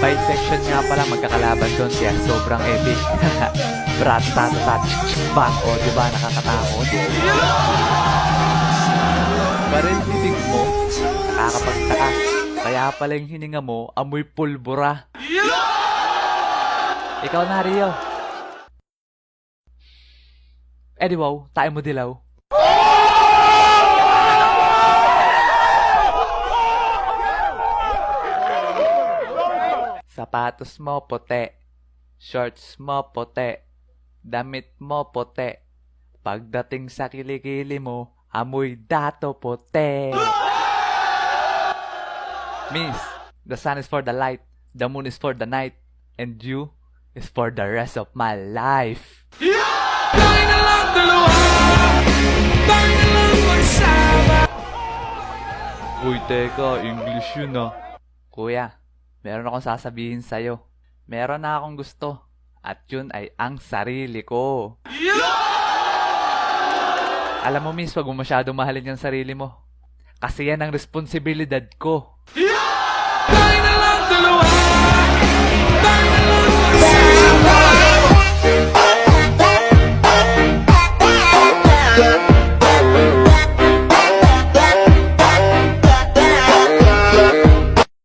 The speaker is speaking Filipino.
Bisection nga pala magkakalaban doon kaya sobrang epic. Brat-tat-tat. Bang! O, diba? Nakakatakot. Baril bibig mo, nakakapagtaka. Kaya pala yung hininga mo, amoy pulbura. Ikaw na, Rio. Eh di wow, tayo mo dilaw. Sapatos mo puti, shorts mo puti, damit mo puti. Pagdating sa kilikili mo, amoy dato puti. Miss, the sun is for the light, the moon is for the night, and you is for the rest of my life. Uy, teka, English yun ah. Kuya, meron akong sasabihin sa'yo. Meron na akong gusto. At yun ay ang sarili ko. Alam mo, miss, wag mo masyadong mahalin yung sarili mo. Kasi yan ang responsibilidad ko.